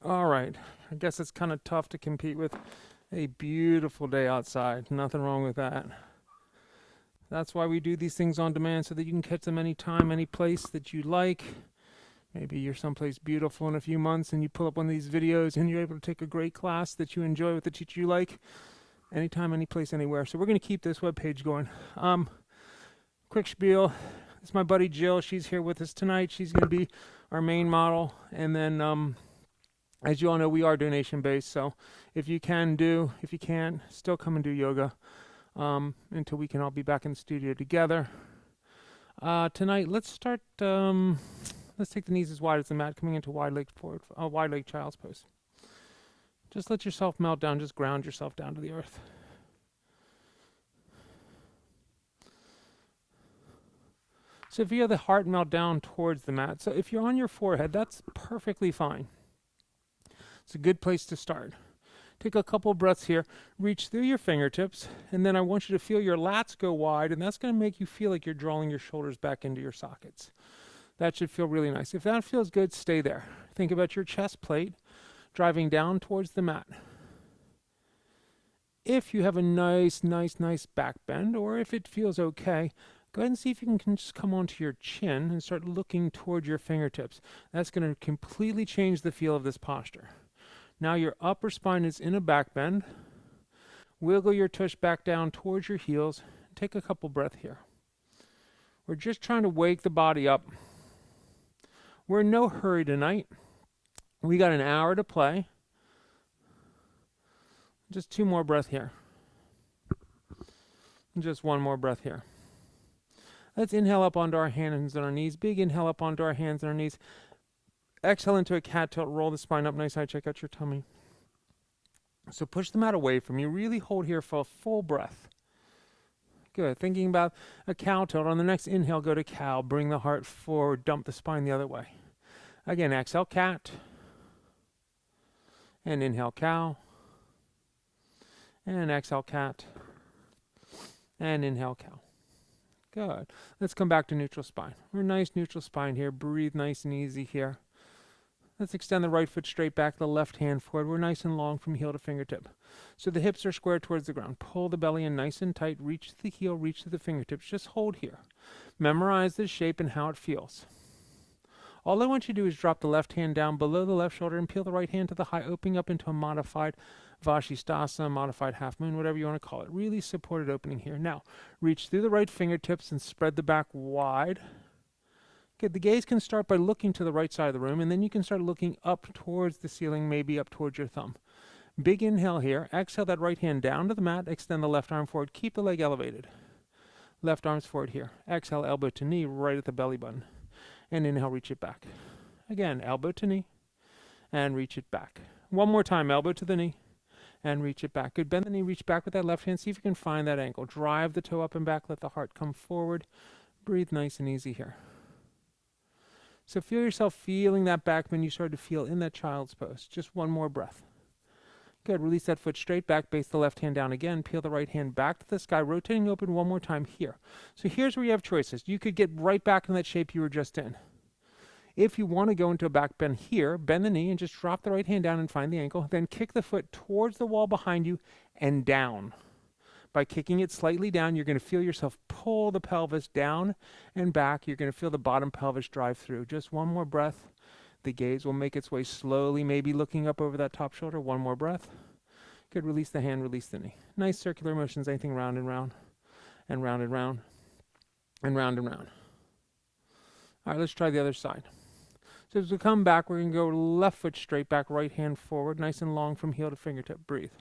All right. I guess it's kind of tough to compete with a beautiful day outside. Nothing wrong with that. That's why we do these things on demand so that you can catch them anytime, any place that you like. Maybe you're someplace beautiful in a few months and you pull up one of these videos and you're able to take a great class that you enjoy with the teacher you like. Anytime, any place, anywhere. So we're going to keep this webpage going. Quick spiel. It's my buddy Jill. She's here with us tonight. She's going to be our main model. And then as you all know, we are donation based. So if you can do, if you can't, still come and do yoga until we can all be back in the studio together. Tonight, let's start. Let's take the knees as wide as the mat, coming into wide leg forward, wide leg child's pose. Just let yourself melt down. Just ground yourself down to the earth. So if you have the heart melt down towards the mat, so if you're on your forehead, that's perfectly fine. It's a good place to start. Take a couple breaths here, reach through your fingertips, and then I want you to feel your lats go wide, and that's going to make you feel like you're drawing your shoulders back into your sockets. That should feel really nice. If that feels good, stay there. Think about your chest plate driving down towards the mat. If you have a nice back bend, or if it feels okay, go ahead and see if you can just come onto your chin and start looking towards your fingertips. That's going to completely change the feel of this posture. Now your upper spine is in a back bend. Wiggle your tush back down towards your heels. Take a couple breaths here. We're just trying to wake the body up. We're in no hurry tonight. We got an hour to play. Just 2 more breaths here. And just 1 more breath here. Let's inhale up onto our hands and our knees. Big inhale up onto our hands and our knees. Exhale into a cat tilt. Roll the spine up nice high. Check out your tummy. So push the mat away from you. Really hold here for a full breath. Good. Thinking about a cow tilt. On the next inhale, go to cow. Bring the heart forward. Dump the spine the other way. Again, exhale cat. And inhale cow. And exhale cat. And inhale cow. Good. Let's come back to neutral spine. We're nice neutral spine here. Breathe nice and easy here. Let's extend the right foot straight back, the left hand forward. We're nice and long from heel to fingertip. So the hips are square towards the ground. Pull the belly in nice and tight. Reach to the heel, reach to the fingertips. Just hold here. Memorize the shape and how it feels. All I want you to do is drop the left hand down below the left shoulder and peel the right hand to the high, opening up into a modified Vashisthasana, modified half moon, whatever you want to call it. Really supported opening here. Now, reach through the right fingertips and spread the back wide. Good. The gaze can start by looking to the right side of the room, and then you can start looking up towards the ceiling, maybe up towards your thumb. Big inhale here. Exhale that right hand down to the mat. Extend the left arm forward. Keep the leg elevated. Left arm's forward here. Exhale, elbow to knee, right at the belly button. And inhale, reach it back. Again, elbow to knee, and reach it back. One more time, elbow to the knee, and reach it back. Good. Bend the knee, reach back with that left hand. See if you can find that ankle. Drive the toe up and back. Let the heart come forward. Breathe nice and easy here. So feel yourself feeling that back bend you started to feel in that child's pose. Just 1 more breath. Good. Release that foot straight back. Base the left hand down again. Peel the right hand back to the sky. Rotating open 1 more time here. So here's where you have choices. You could get right back in that shape you were just in. If you want to go into a back bend here, bend the knee and just drop the right hand down and find the ankle. Then kick the foot towards the wall behind you and down. By kicking it slightly down, you're going to feel yourself pull the pelvis down and back. You're going to feel the bottom pelvis drive through. Just 1 more breath. The gaze will make its way slowly, maybe looking up over that top shoulder. 1 more breath. Good. Release the hand, release the knee. Nice circular motions, anything round and round, and round and round, and round and round. All right, let's try the other side. So as we come back, we're going to go left foot straight back, right hand forward, nice and long from heel to fingertip. Breathe.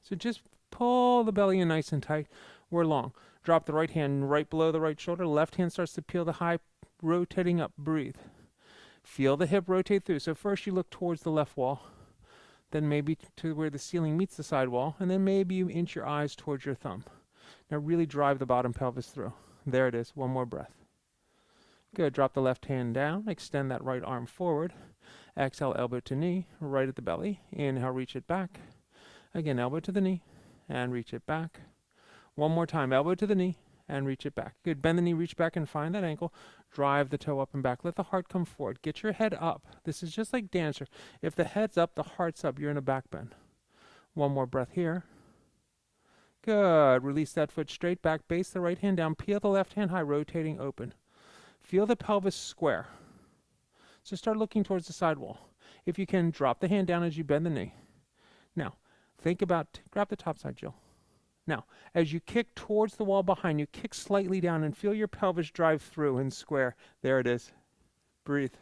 So just pull the belly in nice and tight. We're long. Drop the right hand right below the right shoulder. Left hand starts to peel the high, rotating up. Breathe. Feel the hip rotate through. So first you look towards the left wall, then maybe to where the ceiling meets the side wall, and then maybe you inch your eyes towards your thumb. Now really drive the bottom pelvis through. There it is. 1 more breath. Good. Drop the left hand down. Extend that right arm forward. Exhale, elbow to knee, right at the belly. Inhale, reach it back. Again, elbow to the knee, and reach it back. 1 more time, elbow to the knee, and reach it back. Good. Bend the knee, reach back, and find that ankle. Drive the toe up and back. Let the heart come forward. Get your head up. This is just like dancer. If the head's up, the heart's up. You're in a back bend. One more breath here. Good. Release that foot straight back. Base the right hand down. Peel the left hand high, rotating open. Feel the pelvis square. So start looking towards the side wall. If you can, drop the hand down as you bend the knee. Now, think about, grab the top side, Jill. Now, as you kick towards the wall behind you, kick slightly down and feel your pelvis drive through and square. There it is. Breathe.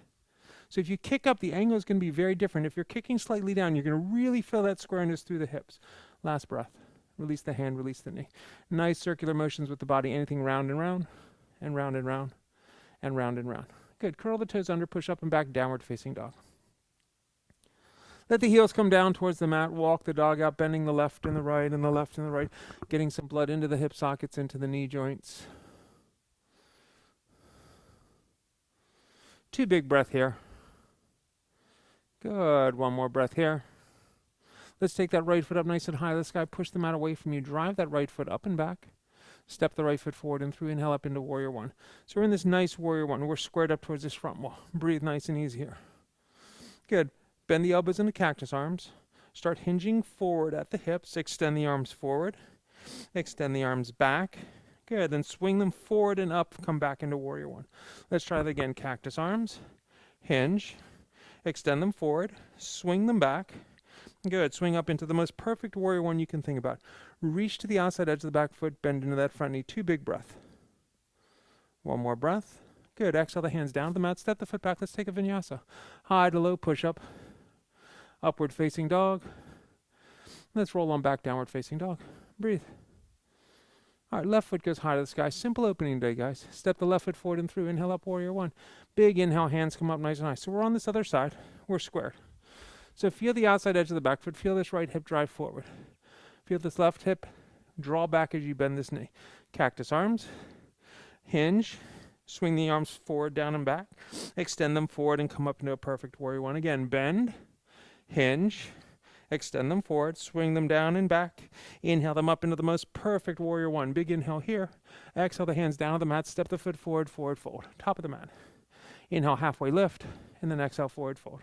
So if you kick up, the angle is going to be very different. If you're kicking slightly down, you're going to really feel that squareness through the hips. Last breath. Release the hand, release the knee. Nice circular motions with the body. Anything round and round, and round and round, and round and round. Good. Curl the toes under, push up and back, downward facing dog. Let the heels come down towards the mat. Walk the dog out, bending the left and the right and the left and the right. Getting some blood into the hip sockets, into the knee joints. 2 big breath here. Good. 1 more breath here. Let's take that right foot up nice and high. This guy, push the mat away from you. Drive that right foot up and back. Step the right foot forward and through. Inhale up into warrior 1. So we're in this nice warrior 1. We're squared up towards this front wall. Breathe nice and easy here. Good. Bend the elbows into cactus arms. Start hinging forward at the hips. Extend the arms forward. Extend the arms back. Good. Then swing them forward and up. Come back into warrior 1. Let's try that again. Cactus arms. Hinge. Extend them forward. Swing them back. Good. Swing up into the most perfect warrior 1 you can think about. Reach to the outside edge of the back foot. Bend into that front knee. 2 big breaths. 1 more breath. Good. Exhale the hands down to the mat. Step the foot back. Let's take a vinyasa. High to low push up. Upward facing dog. Let's roll on back, downward facing dog. Breathe. All right, left foot goes high to the sky. Simple opening day, guys. Step the left foot forward and through. Inhale up, warrior 1. Big inhale, hands come up nice and high. So we're on this other side. We're squared. So feel the outside edge of the back foot. Feel this right hip drive forward. Feel this left hip draw back as you bend this knee. Cactus arms. Hinge. Swing the arms forward, down and back. Extend them forward and come up into a perfect warrior 1. Again, bend. Hinge, extend them forward, swing them down and back, inhale them up into the most perfect warrior 1. Big inhale here, exhale the hands down to the mat, step the foot forward, forward fold, top of the mat. Inhale, halfway lift, and then exhale, forward fold.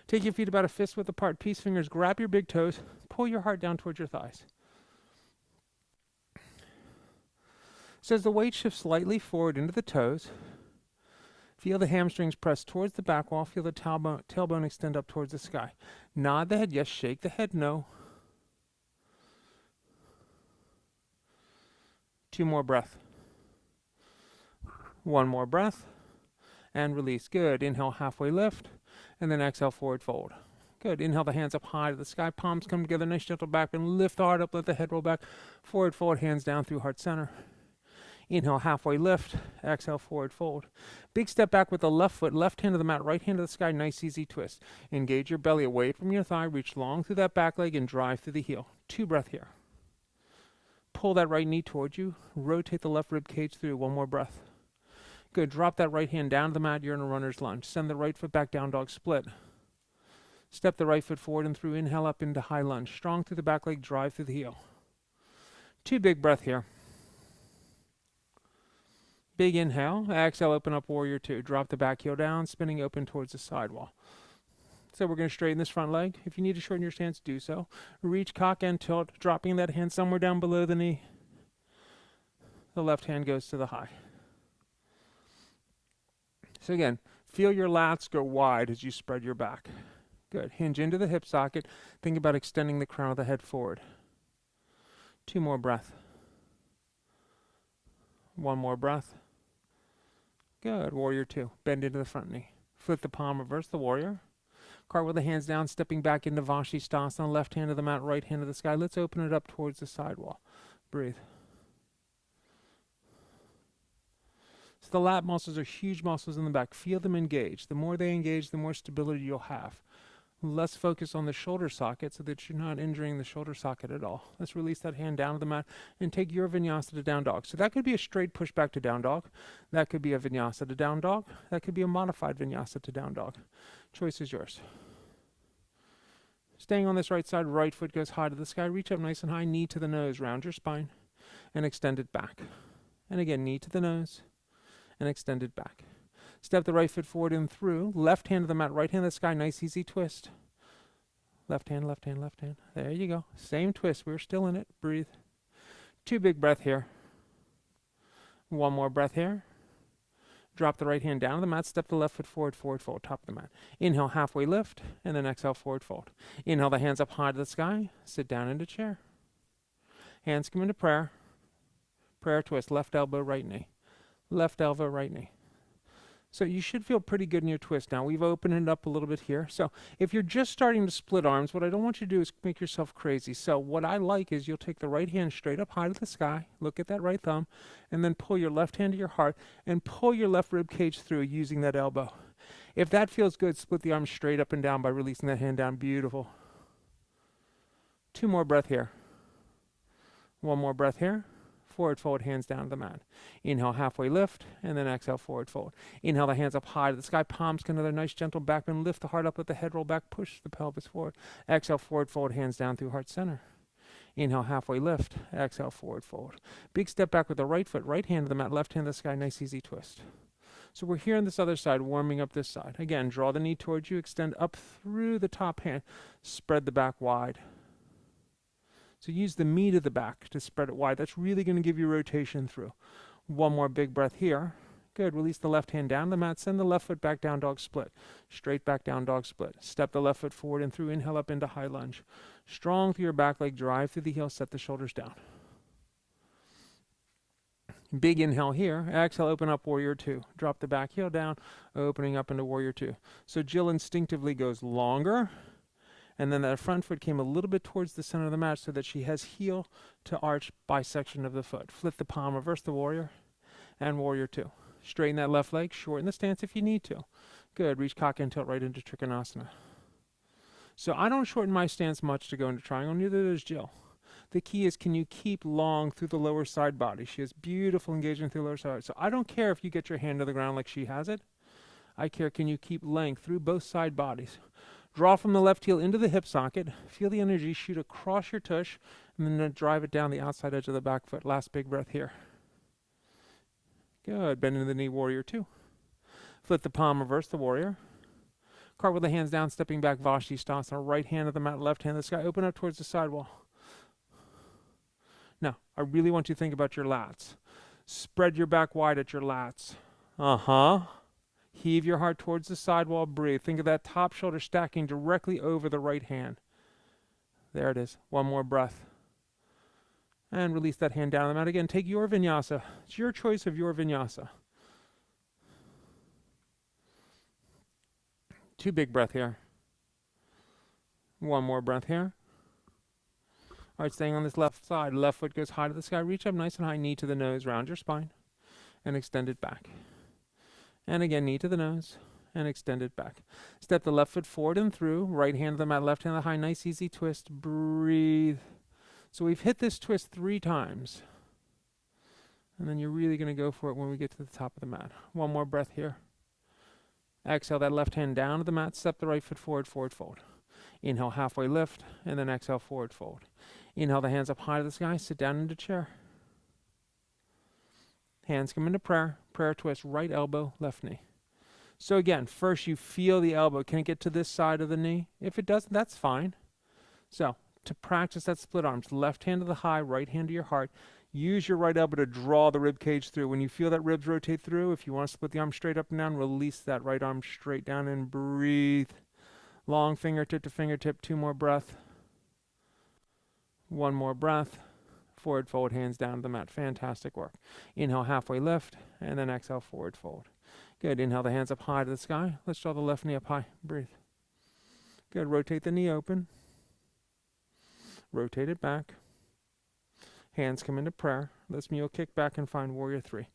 Take your feet about a fist width apart, peace fingers, grab your big toes, pull your heart down towards your thighs. So as the weight shifts slightly forward into the toes, feel the hamstrings press towards the back wall. Feel the tailbone extend up towards the sky. Nod the head yes, shake the head no. 2 more breath. 1 more breath. And release. Good. Inhale, halfway lift. And then exhale, forward fold. Good. Inhale the hands up high to the sky. Palms come together. Nice gentle back bend. Lift the heart up. Let the head roll back. Forward fold. Hands down through heart center. Inhale, halfway lift. Exhale, forward fold. Big step back with the left foot, left hand to the mat, right hand to the sky. Nice, easy twist. Engage your belly away from your thigh. Reach long through that back leg and drive through the heel. 2 breath here. Pull that right knee towards you. Rotate the left rib cage through. 1 more breath. Good. Drop that right hand down to the mat. You're in a runner's lunge. Send the right foot back, down dog split. Step the right foot forward and through. Inhale up into high lunge. Strong through the back leg. Drive through the heel. 2 big breath here. Big inhale. Exhale, open up warrior 2. Drop the back heel down, spinning open towards the side wall. So we're going to straighten this front leg. If you need to shorten your stance, do so. Reach, cock, and tilt, dropping that hand somewhere down below the knee. The left hand goes to the high. So again, feel your lats go wide as you spread your back. Good. Hinge into the hip socket. Think about extending the crown of the head forward. 2 more breath. 1 more breath. Good. Warrior 2. Bend into the front knee. Flip the palm, reverse the warrior. Cartwheel the hands down, stepping back into Vashisthasana. Left hand to the mat, right hand to the sky. Let's open it up towards the sidewall. Breathe. So the lat muscles are huge muscles in the back. Feel them engage. The more they engage, the more stability you'll have. Less focus on the shoulder socket so that you're not injuring the shoulder socket at all. Let's release that hand down to the mat and take your vinyasa to down dog. So that could be a straight push back to down dog. That could be a vinyasa to down dog. That could be a modified vinyasa to down dog. Choice is yours. Staying on this right side, right foot goes high to the sky. Reach up nice and high, knee to the nose, round your spine, and extend it back. And again, knee to the nose, and extended back. Step the right foot forward and through. Left hand to the mat, right hand to the sky. Nice, easy twist. Left hand, left hand, left hand. There you go. Same twist. We're still in it. Breathe. 2 big breath here. 1 more breath here. Drop the right hand down to the mat. Step the left foot forward, forward fold, top of the mat. Inhale, halfway lift, and then exhale, forward fold. Inhale, the hands up high to the sky. Sit down into chair. Hands come into prayer. Prayer twist. Left elbow, right knee. Left elbow, right knee. So you should feel pretty good in your twist now. We've opened it up a little bit here. So if you're just starting to split arms, what I don't want you to do is make yourself crazy. So what I like is you'll take the right hand straight up high to the sky, look at that right thumb, and then pull your left hand to your heart and pull your left rib cage through using that elbow. If that feels good, split the arms straight up and down by releasing that hand down. Beautiful. 2 more breath here. 1 more breath here. Forward fold, hands down to the mat. Inhale, halfway lift, and then exhale, forward fold. Inhale, the hands up high to the sky, palms can another nice gentle back bend. Lift the heart up, let the head roll back, push the pelvis forward. Exhale, forward fold, hands down through heart center. Inhale, halfway lift, exhale, forward fold. Big step back with the right foot, right hand to the mat, left hand to the sky, nice easy twist. So we're here on this other side, warming up this side. Again, draw the knee towards you, extend up through the top hand, spread the back wide. So use the meat of the back to spread it wide. That's really going to give you rotation through. 1 more big breath here. Good. Release the left hand down the mat. Send the left foot back down, dog split. Straight back down, dog split. Step the left foot forward and through. Inhale up into high lunge. Strong through your back leg. Drive through the heel. Set the shoulders down. Big inhale here. Exhale, open up, warrior 2. Drop the back heel down, opening up into warrior 2. So Jill instinctively goes longer. And then that front foot came a little bit towards the center of the mat so that she has heel to arch bisection of the foot. Flip the palm, reverse the warrior, and warrior 2. Straighten that left leg, shorten the stance if you need to. Good, reach cock and tilt right into Trikonasana. So I don't shorten my stance much to go into triangle, neither does Jill. The key is, can you keep long through the lower side body? She has beautiful engagement through the lower side. So I don't care if you get your hand to the ground like she has it. I care, can you keep length through both side bodies? Draw from the left heel into the hip socket. Feel the energy shoot across your tush, and then drive it down the outside edge of the back foot. Last big breath here. Good. Bend into the knee, warrior 2. Flip the palm, reverse the warrior. Cartwheel the hands down, stepping back, Vashisthasana. Right hand to the mat, left hand to the sky. Open up towards the sidewall. Now, I really want you to think about your lats. Spread your back wide at your lats. Heave your heart towards the sidewall, breathe. Think of that top shoulder stacking directly over the right hand. There it is. 1 more breath. And release that hand down on the mat again. Take your vinyasa. It's your choice of your vinyasa. 2 big breath here. 1 more breath here. All right, staying on this left side. Left foot goes high to the sky. Reach up nice and high, knee to the nose, round your spine, and extend it back. And again, knee to the nose, and extend it back. Step the left foot forward and through. Right hand to the mat, left hand to the high. Nice, easy twist. Breathe. So we've hit this twist 3 times. And then you're really going to go for it when we get to the top of the mat. 1 more breath here. Exhale that left hand down to the mat. Step the right foot forward, forward fold. Inhale, halfway lift, and then exhale, forward fold. Inhale, the hands up high to the sky. Sit down into chair. Hands come into prayer. Prayer twist, right elbow, left knee. So again, first you feel the elbow. Can it get to this side of the knee? If it doesn't, that's fine. So to practice that split arms, left hand to the high, right hand to your heart. Use your right elbow to draw the rib cage through. When you feel that ribs rotate through, if you want to split the arm straight up and down, release that right arm straight down and breathe. Long fingertip to fingertip, 2 more breath. 1 more breath. Forward fold, hands down to the mat. Fantastic work. Inhale, halfway lift, and then exhale, forward fold. Good. Inhale, the hands up high to the sky. Let's draw the left knee up high. Breathe. Good. Rotate the knee open. Rotate it back. Hands come into prayer. Let's mule kick back and find warrior 3.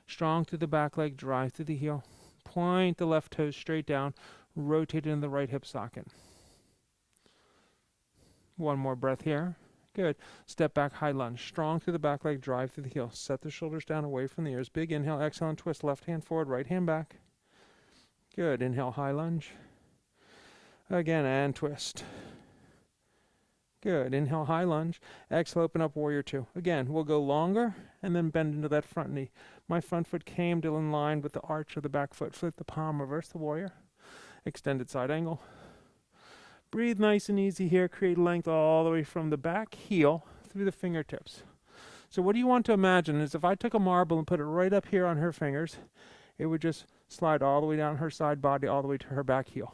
Strong through the back leg, drive through the heel. Point the left toes straight down. Rotate into the right hip socket. 1 more breath here. Good. Step back, high lunge. Strong through the back leg, drive through the heel. Set the shoulders down away from the ears. Big inhale, exhale, and twist. Left hand forward, right hand back. Good. Inhale, high lunge. Again, and twist. Good. Inhale, high lunge. Exhale, open up, warrior 2. Again, we'll go longer and then bend into that front knee. My front foot came to in line with the arch of the back foot. Flip the palm, reverse the warrior. Extended side angle. Breathe nice and easy here. Create length all the way from the back heel through the fingertips. So what do you want to imagine is if I took a marble and put it right up here on her fingers, it would just slide all the way down her side body, all the way to her back heel.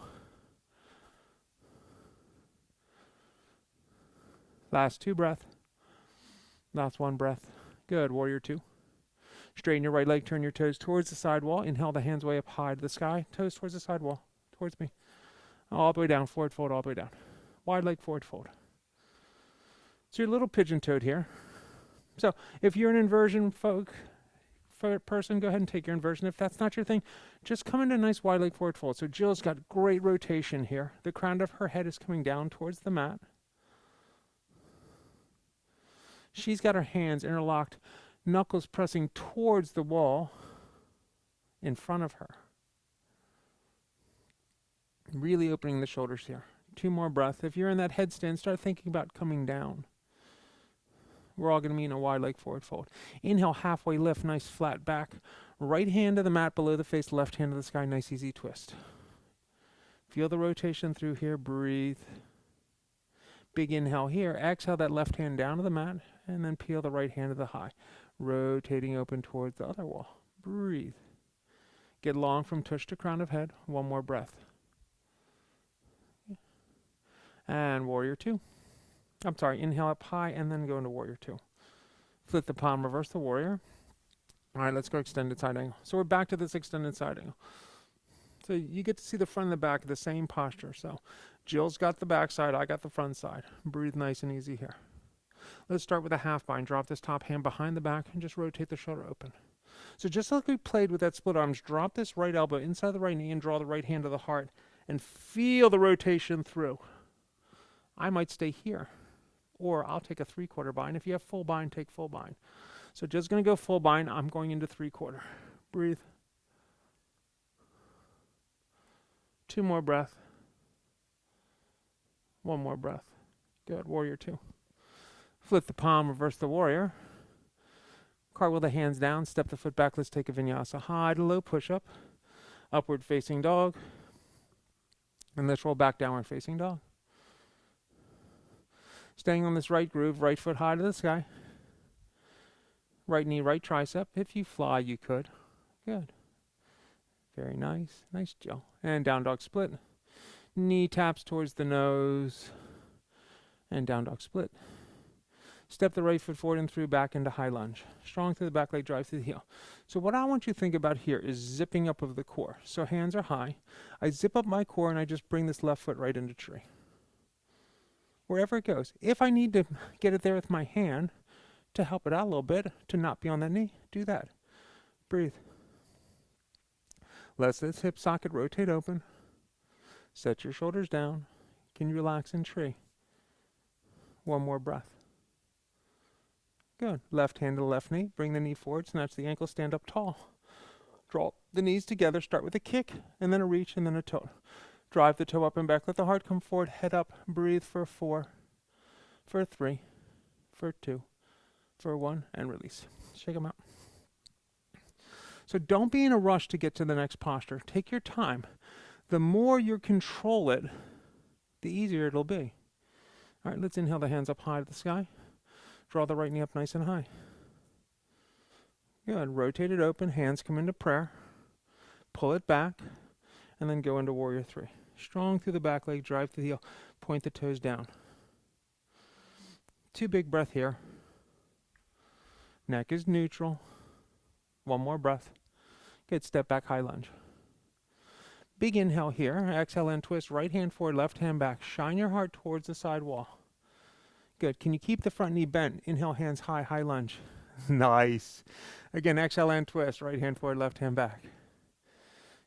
Last 2 breath. Last 1 breath. Good. Warrior 2. Straighten your right leg, turn your toes towards the side wall. Inhale the hands way up high to the sky. Toes towards the side wall. Towards me. All the way down. Forward fold, all the way down. Wide leg, forward fold. So your little pigeon toed here. So if you're an inversion person, go ahead and take your inversion. If that's not your thing, just come into a nice wide leg forward fold. So Jill's got great rotation here. The crown of her head is coming down towards the mat. She's got her hands interlocked, knuckles pressing towards the wall in front of her. Really opening the shoulders here. 2 more breaths. If you're in that headstand, start thinking about coming down. We're all going to be in a wide leg forward fold. Inhale, halfway lift, nice flat back. Right hand to the mat below the face, left hand to the sky, nice easy twist. Feel the rotation through here, breathe. Big inhale here, exhale that left hand down to the mat, and then peel the right hand to the high. Rotating open towards the other wall. Breathe. Get long from tush to crown of head. 1 more breath. And warrior 2. I'm sorry, inhale up high and then go into warrior 2. Flip the palm, reverse the warrior. All right, let's go extended side angle. So we're back to this extended side angle. So you get to see the front and the back of the same posture. So Jill's got the back side, I got the front side. Breathe nice and easy here. Let's start with a half bind. Drop this top hand behind the back and just rotate the shoulder open. So just like we played with that split arms, drop this right elbow inside the right knee and draw the right hand to the heart and feel the rotation through. I might stay here, or I'll take a 3/4 bind. If you have full bind, take full bind. So just going to go full bind. I'm going into 3/4. Breathe. 2 more breath. 1 more breath. Good. Warrior 2. Flip the palm, reverse the warrior. Cartwheel the hands down, step the foot back. Let's take a vinyasa. High to low push-up. Upward facing dog. And let's roll back downward facing dog. Staying on this right groove, right foot high to the sky. Right knee, right tricep. If you fly, you could. Good. Very nice. Nice, Jill. And down dog split. Knee taps towards the nose. And down dog split. Step the right foot forward and through, back into high lunge. Strong through the back leg, drive through the heel. So what I want you to think about here is zipping up of the core. So hands are high. I zip up my core and I just bring this left foot right into tree. Wherever it goes. If I need to get it there with my hand to help it out a little bit, to not be on that knee, do that. Breathe. Let this hip socket rotate open. Set your shoulders down. Can you relax in tree? 1 more breath. Good. Left hand to the left knee. Bring the knee forward. Snatch the ankle. Stand up tall. Draw the knees together. Start with a kick, and then a reach, and then a toe. Drive the toe up and back. Let the heart come forward. Head up. Breathe for 4, for 3, for 2, for 1, and release. Shake them out. So don't be in a rush to get to the next posture. Take your time. The more you control it, the easier it'll be. All right, let's inhale the hands up high to the sky. Draw the right knee up nice and high. Good. Rotate it open. Hands come into prayer. Pull it back. And then go into warrior 3. Strong through the back leg. Drive through the heel. Point the toes down. 2 big breath here. Neck is neutral. 1 more breath. Good. Step back, high lunge. Big inhale here. Exhale and twist. Right hand forward, left hand back. Shine your heart towards the side wall. Good. Can you keep the front knee bent? Inhale, hands high, high lunge. Nice. Again, exhale and twist. Right hand forward, left hand back.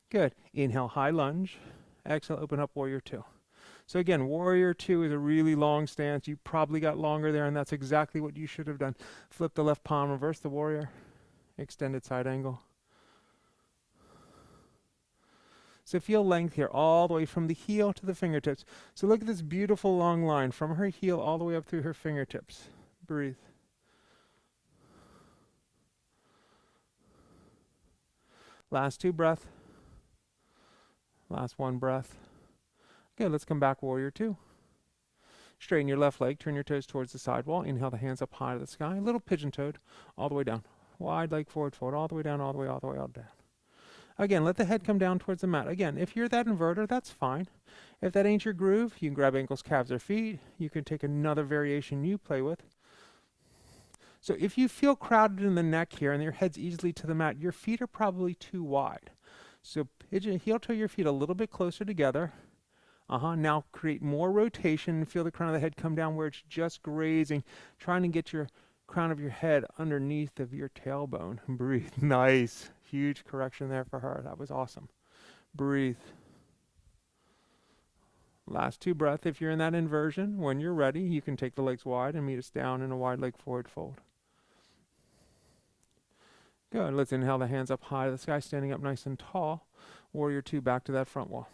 Good. Inhale, high lunge. Exhale, open up, warrior 2. So again, warrior 2 is a really long stance. You probably got longer there, and that's exactly what you should have done. Flip the left palm, reverse the warrior. Extended side angle. So feel length here all the way from the heel to the fingertips. So look at this beautiful long line from her heel all the way up through her fingertips. Breathe. Last 2 breath. Last 1 breath. Good, let's come back, warrior 2. Straighten your left leg, turn your toes towards the sidewall. Inhale the hands up high to the sky. Little pigeon toed, all the way down. Wide leg forward, forward, all the way down, all the way, all the way, all down. Again, let the head come down towards the mat. Again, if you're that inverter, that's fine. If that ain't your groove, you can grab ankles, calves, or feet. You can take another variation you play with. So if you feel crowded in the neck here and your head's easily to the mat, your feet are probably too wide. So heel toe your feet a little bit closer together. Now create more rotation and feel the crown of the head come down where it's just grazing, trying to get your crown of your head underneath of your tailbone. Breathe. Nice. Huge correction there for her. That was awesome. Breathe. Last 2 breaths. If you're in that inversion, when you're ready, you can take the legs wide and meet us down in a wide leg forward fold. Good. Let's inhale the hands up high to the sky, standing up nice and tall. Warrior 2 back to that front wall.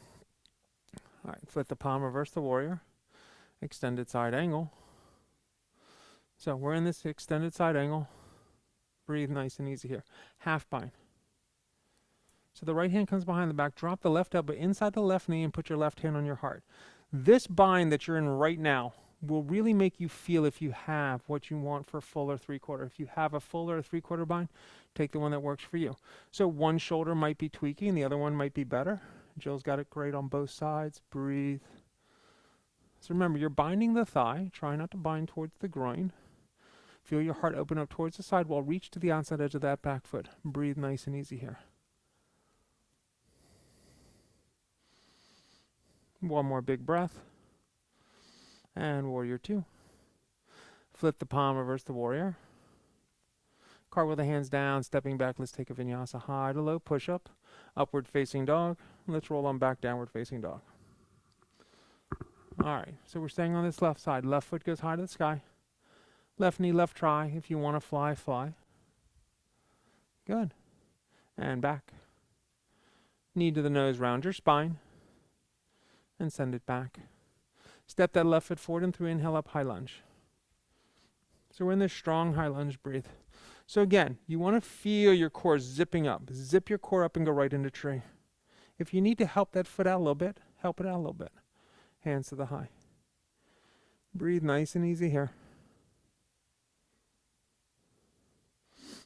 All right, flip the palm, reverse the warrior. Extended side angle. So we're in this extended side angle. Breathe nice and easy here. Half bind. So the right hand comes behind the back. Drop the left elbow inside the left knee and put your left hand on your heart. This bind that you're in right now will really make you feel if you have what you want for full or 3/4. If you have a full or a 3/4 bind, take the one that works for you. So one shoulder might be tweaking, the other one might be better. Jill's got it great on both sides. Breathe. So remember, you're binding the thigh. Try not to bind towards the groin. Feel your heart open up towards the sidewall. Reach to the outside edge of that back foot. Breathe nice and easy here. One more big breath. And warrior 2. Flip the palm, reverse the warrior. Cartwheel the hands down, stepping back. Let's take a vinyasa high to low push-up. Upward facing dog. Let's roll on back, downward facing dog. All right, so we're staying on this left side. Left foot goes high to the sky. Left knee, left try. If you want to fly, fly. Good. And back. Knee to the nose, round your spine. And send it back. Step that left foot forward and through. Inhale up, high lunge. So we're in this strong high lunge. Breathe. So again, you want to feel your core zipping up. Zip your core up and go right into tree. If you need to help that foot out a little bit, help it out a little bit. Hands to the high. Breathe nice and easy here.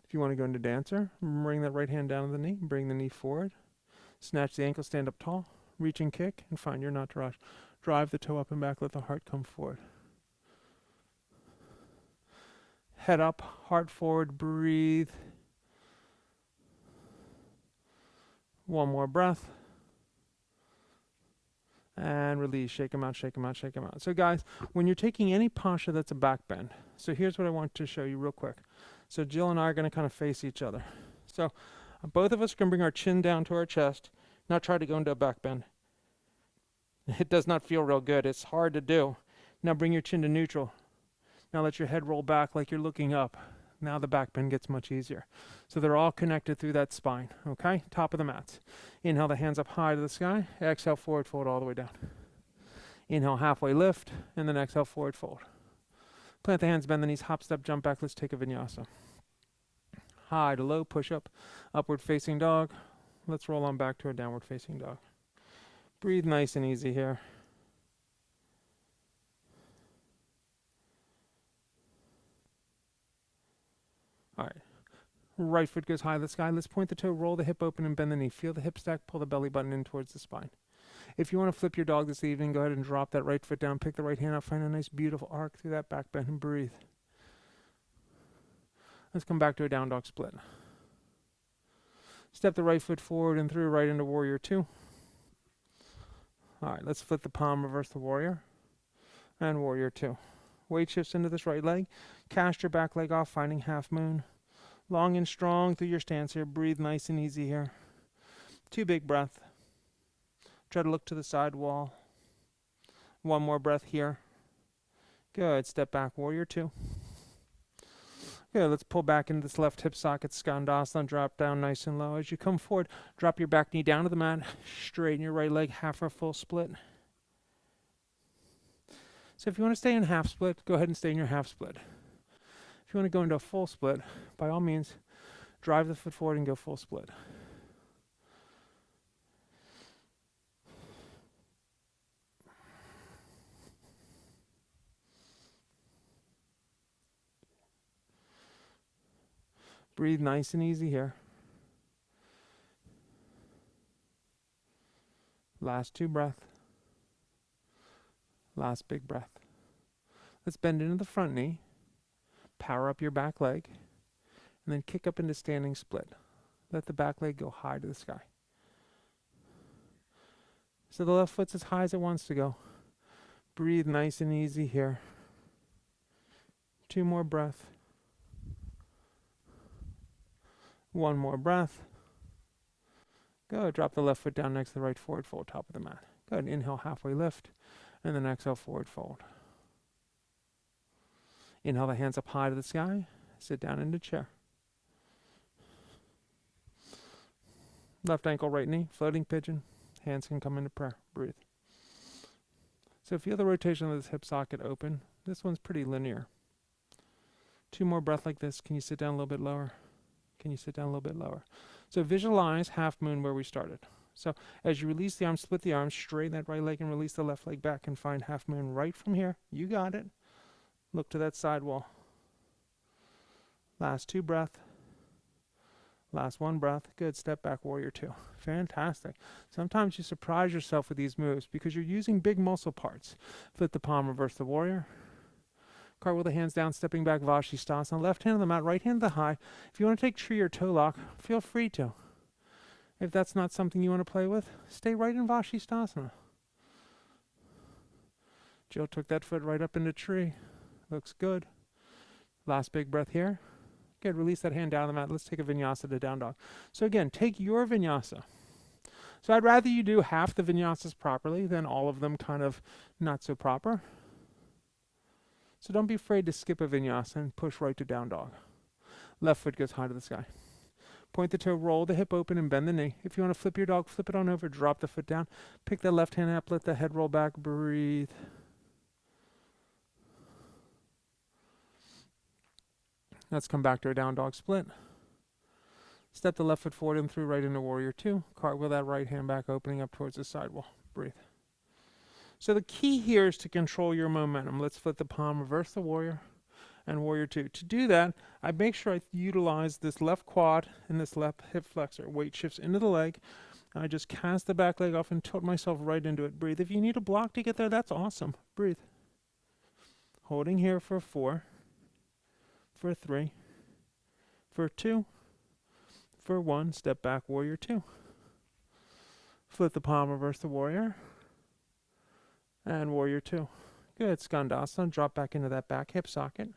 If you want to go into dancer, bring that right hand down to the knee, bring the knee forward. Snatch the ankle, stand up tall, reach and kick, and find your not to rush. Drive the toe up and back, let the heart come forward. Head up, heart forward, breathe. One more breath. And release, shake them out, shake them out, shake them out. So guys, when you're taking any posture that's a back bend, so here's what I want to show you real quick. So Jill and I are going to kind of face each other. So both of us can bring our chin down to our chest, not try to go into a back bend. It does not feel real good. It's hard to do. Now bring your chin to neutral. Now let your head roll back like you're looking up. Now the back bend gets much easier. So they're all connected through that spine, okay? Top of the mats. Inhale the hands up high to the sky. Exhale, forward fold all the way down. Inhale, halfway lift, and then exhale, forward fold. Plant the hands, bend the knees, hop, step, jump back. Let's take a vinyasa. High to low, push up, upward facing dog. Let's roll on back to a downward facing dog. Breathe nice and easy here. All right. Right foot goes high to the sky. Let's point the toe, roll the hip open and bend the knee. Feel the hip stack, pull the belly button in towards the spine. If you want to flip your dog this evening, go ahead and drop that right foot down, pick the right hand up, find a nice beautiful arc through that back bend and breathe. Let's come back to a down dog split. Step the right foot forward and through right into warrior 2. All right, let's flip the palm, reverse the warrior, and warrior 2. Weight shifts into this right leg. Cast your back leg off, finding half moon. Long and strong through your stance here. Breathe nice and easy here. 2 big breaths. Try to look to the side wall. 1 more breath here. Good. Step back, warrior 2. Good. Let's pull back into this left hip socket, Skandasana. Drop down nice and low. As you come forward, drop your back knee down to the mat. Straighten your right leg, half or full split. So if you want to stay in half split, go ahead and stay in your half split. If you want to go into a full split, by all means, drive the foot forward and go full split. Breathe nice and easy here. Last 2 breaths. Last big breath. Let's bend into the front knee. Power up your back leg. And then kick up into standing split. Let the back leg go high to the sky. So the left foot's as high as it wants to go. Breathe nice and easy here. 2 more breaths. 1 more breath. Good. Drop the left foot down next to the right forward fold, top of the mat. Good. Inhale, halfway lift, and then exhale, forward fold. Inhale the hands up high to the sky. Sit down into chair. Left ankle, right knee, floating pigeon. Hands can come into prayer. Breathe. So feel the rotation of this hip socket open. This one's pretty linear. 2 more breaths like this. Can you sit down a little bit lower? Can you sit down a little bit lower? So visualize half moon where we started. So as you release the arms, split the arms, straighten that right leg and release the left leg back and find half moon right from here. You got it. Look to that side wall. Last 2 breaths. Last 1 breath. Good. Step back, warrior 2. Fantastic. Sometimes you surprise yourself with these moves because you're using big muscle parts. Flip the palm, reverse the warrior. Cartwheel the hands down, stepping back, Vashisthasana. Left hand on the mat, right hand to the high. If you want to take tree or toe lock, feel free to. If that's not something you want to play with, stay right in Vashisthasana. Jill took that foot right up into tree. Looks good. Last big breath here. Good. Release that hand down the mat. Let's take a vinyasa to down dog. So again, take your vinyasa. So I'd rather you do half the vinyasas properly than all of them kind of not so proper. So don't be afraid to skip a vinyasa and push right to down dog. Left foot goes high to the sky. Point the toe, roll the hip open and bend the knee. If you want to flip your dog, flip it on over, drop the foot down. Pick the left hand up, let the head roll back, breathe. Let's come back to a down dog split. Step the left foot forward and through right into warrior 2. Cartwheel that right hand back, opening up towards the sidewall. Breathe. So the key here is to control your momentum. Let's flip the palm, reverse the warrior, and warrior 2. To do that, I make sure I utilize this left quad and this left hip flexor. Weight shifts into the leg. I just cast the back leg off and tilt myself right into it. Breathe. If you need a block to get there, that's awesome. Breathe. Holding here for 4, for 3, for 2, for 1. Step back, warrior 2. Flip the palm, reverse the warrior. And warrior 2. Good. Skandasana. Drop back into that back hip socket.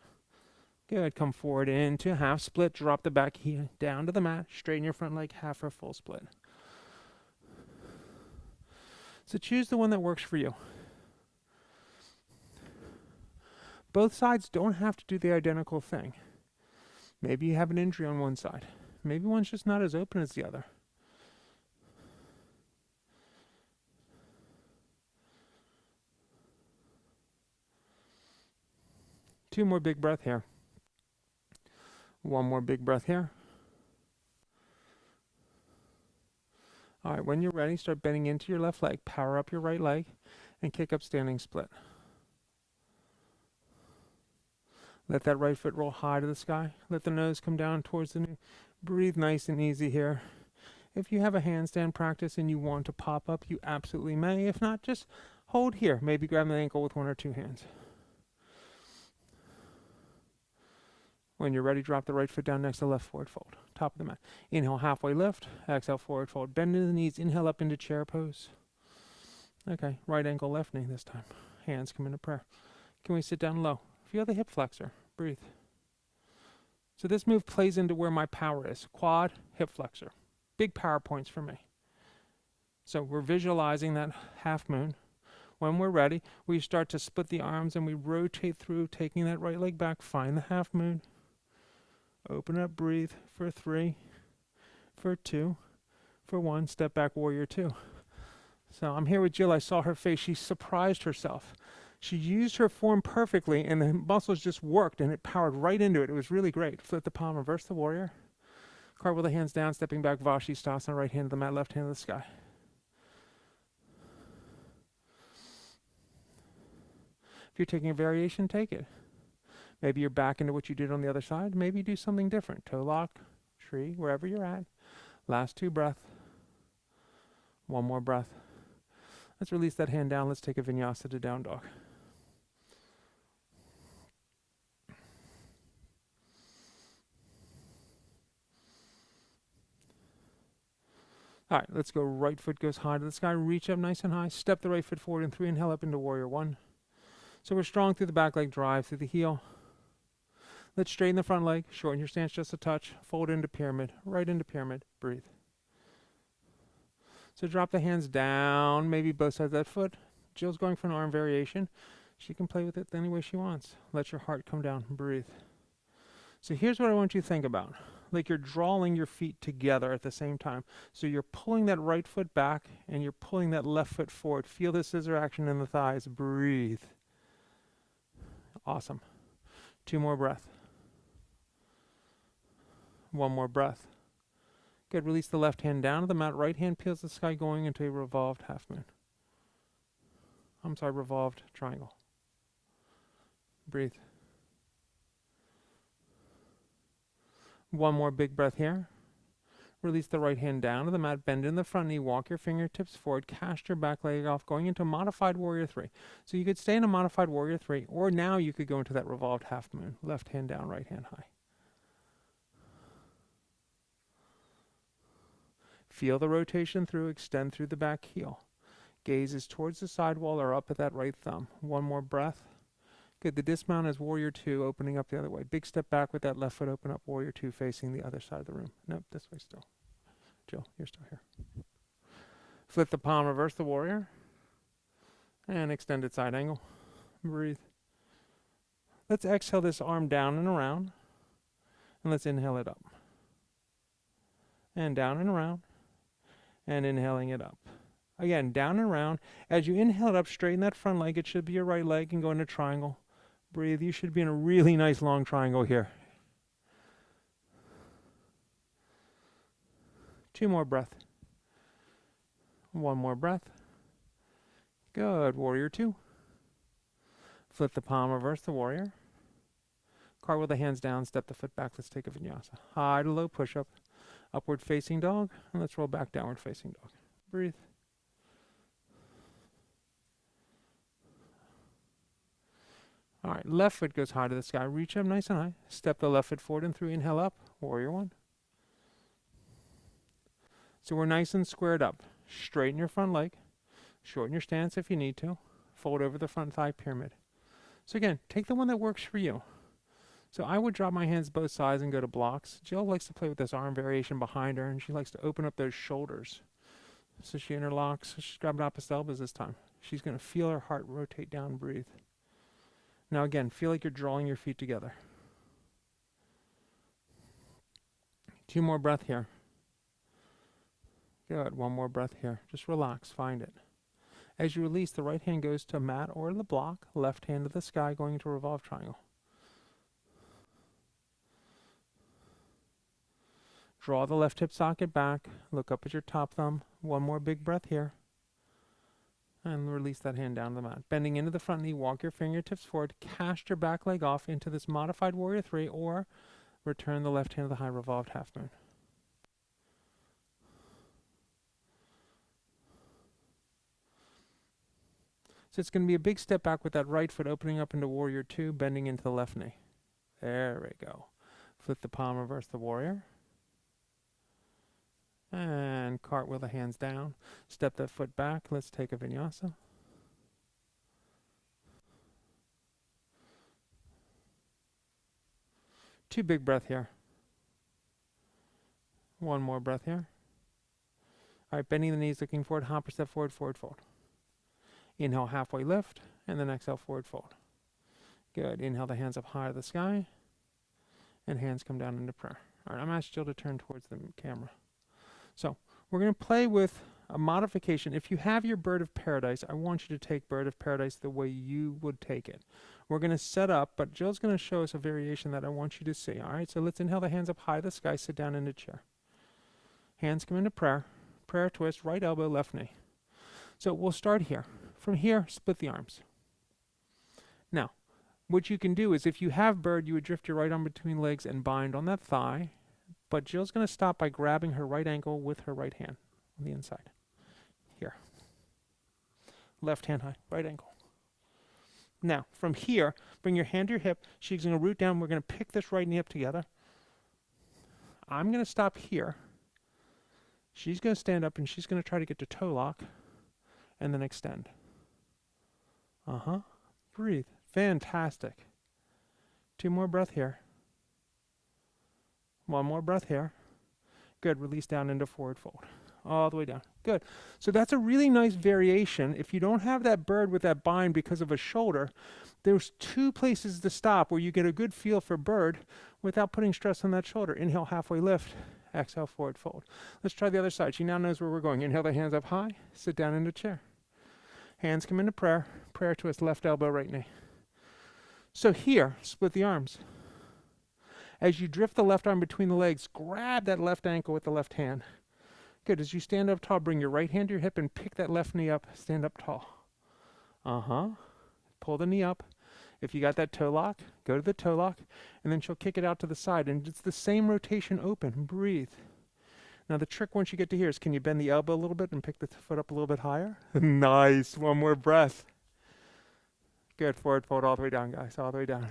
Good. Come forward into half split. Drop the back heel down to the mat. Straighten your front leg, half or full split. So choose the one that works for you. Both sides don't have to do the identical thing. Maybe you have an injury on one side. Maybe one's just not as open as the other. Two more big breath here. 1 more big breath here. All right, when you're ready, start bending into your left leg. Power up your right leg and kick up standing split. Let that right foot roll high to the sky. Let the nose come down towards the knee. Breathe nice and easy here. If you have a handstand practice and you want to pop up, you absolutely may. If not, just hold here. Maybe grab the ankle with 1 or 2 hands. When you're ready, drop the right foot down next to the left forward fold. Top of the mat. Inhale, halfway lift. Exhale, forward fold. Bend into the knees. Inhale up into chair pose. Okay, right ankle, left knee this time. Hands come into prayer. Can we sit down low? Feel the hip flexor. Breathe. So this move plays into where my power is. Quad, hip flexor. Big power points for me. So we're visualizing that half moon. When we're ready, we start to split the arms and we rotate through, taking that right leg back. Find the half moon. Open up, breathe for 3, for 2, for 1. Step back, warrior 2. So I'm here with Jill. I saw her face. She surprised herself. She used her form perfectly, and the muscles just worked, and it powered right into it. It was really great. Flip the palm, reverse the warrior. Cartwheel the hands down, stepping back, Vashisthasana, right hand to the mat, left hand to the sky. If you're taking a variation, take it. Maybe you're back into what you did on the other side. Maybe do something different. Toe lock, tree, wherever you're at. Last 2 breaths. One more breath. Let's release that hand down. Let's take a vinyasa to down dog. All right, let's go. Right foot goes high to the sky. Reach up nice and high. Step the right foot forward in 3. Inhale up into warrior 1. So we're strong through the back leg, drive through the heel. Let's straighten the front leg. Shorten your stance just a touch. Fold into pyramid. Right into pyramid. Breathe. So drop the hands down, maybe both sides of that foot. Jill's going for an arm variation. She can play with it any way she wants. Let your heart come down. Breathe. So here's what I want you to think about. Like you're drawing your feet together at the same time. So you're pulling that right foot back and you're pulling that left foot forward. Feel the scissor action in the thighs. Breathe. Awesome. 2 more breaths. 1 more breath. Good. Release the left hand down to the mat. Right hand peels the sky going into a revolved half moon. Revolved triangle. Breathe. 1 more big breath here. Release the right hand down to the mat. Bend in the front knee. Walk your fingertips forward. Cast your back leg off, going into modified warrior 3. So you could stay in a modified warrior 3, or now you could go into that revolved half moon. Left hand down, right hand high. Feel the rotation through. Extend through the back heel. Gaze is towards the sidewall or up at that right thumb. 1 more breath. Good. The dismount is warrior 2, opening up the other way. Big step back with that left foot. Open up warrior 2, facing the other side of the room. Nope, this way still. Jill, you're still here. Flip the palm, reverse the warrior. And extended side angle. Breathe. Let's exhale this arm down and around. And let's inhale it up. And down and around. And inhaling it up. Again, down and around. As you inhale it up, straighten that front leg. It should be your right leg and go into triangle. Breathe. You should be in a really nice long triangle here. 2 more breaths. 1 more breath. Good. Warrior 2. Flip the palm, reverse the warrior. Cartwheel the hands down, step the foot back. Let's take a vinyasa. High to low push-up. Upward facing dog. And let's roll back, downward facing dog. Breathe. All right, left foot goes high to the sky. Reach up nice and high. Step the left foot forward and through. Inhale up. Warrior 1. So we're nice and squared up. Straighten your front leg. Shorten your stance if you need to. Fold over the front thigh, pyramid. So again, take the one that works for you. So I would drop my hands both sides and go to blocks. Jill likes to play with this arm variation behind her, and she likes to open up those shoulders. So she interlocks. She's grabbing opposite elbows this time. She's going to feel her heart rotate down, breathe. Now again, feel like you're drawing your feet together. 2 more breaths here. Good. 1 more breath here. Just relax. Find it. As you release, the right hand goes to mat or the block. Left hand to the sky, going into a revolve triangle. Draw the left hip socket back. Look up at your top thumb. 1 more big breath here. And release that hand down to the mat. Bending into the front knee, walk your fingertips forward. Cast your back leg off into this modified warrior 3, or return the left hand to the high revolved half moon. So it's going to be a big step back with that right foot opening up into warrior 2, bending into the left knee. There we go. Flip the palm, reverse the warrior. And cartwheel the hands down. Step that foot back. Let's take a vinyasa. Two big breath here. 1 more breath here. All right, bending the knees, looking forward, hopper step forward, forward fold. Inhale, halfway lift, and then exhale, forward fold. Good. Inhale the hands up high to the sky, and hands come down into prayer. All right, I'm asking Jill to turn towards the camera. So we're going to play with a modification. If you have your bird of paradise, I want you to take bird of paradise the way you would take it. We're going to set up, but Jill's going to show us a variation that I want you to see. All right, so let's inhale the hands up high to the sky, sit down in a chair. Hands come into prayer. Prayer twist, right elbow, left knee. So we'll start here. From here, split the arms. Now, What you can do is, if you have bird, you would drift your right arm between legs and bind on that thigh. But Jill's going to stop by grabbing her right ankle with her right hand on the inside. Here. Left hand high, right ankle. Now, from here, bring your hand to your hip. She's going to root down. We're going to pick this right knee up together. I'm going to stop here. She's going to stand up, and she's going to try to get to toe lock and then extend. Breathe. Fantastic. 2 more breath here. 1 more breath here. Good. Release down into forward fold. All the way down. Good. So that's a really nice variation. If you don't have that bird with that bind because of a shoulder, there's 2 places to stop where you get a good feel for bird without putting stress on that shoulder. Inhale, halfway lift. Exhale, forward fold. Let's try the other side. She now knows where we're going. Inhale the hands up high. Sit down into chair. Hands come into prayer. Prayer twist, left elbow, right knee. So here, split the arms. As you drift the left arm between the legs, grab that left ankle with the left hand. Good. As you stand up tall, bring your right hand to your hip and pick that left knee up. Stand up tall. Pull the knee up. If you got that toe lock, go to the toe lock, and then she'll kick it out to the side. And it's the same rotation open. Breathe. Now the trick once you get to here is, can you bend the elbow a little bit and pick the foot up a little bit higher? Nice. 1 more breath. Good. Forward fold all the way down, guys. All the way down.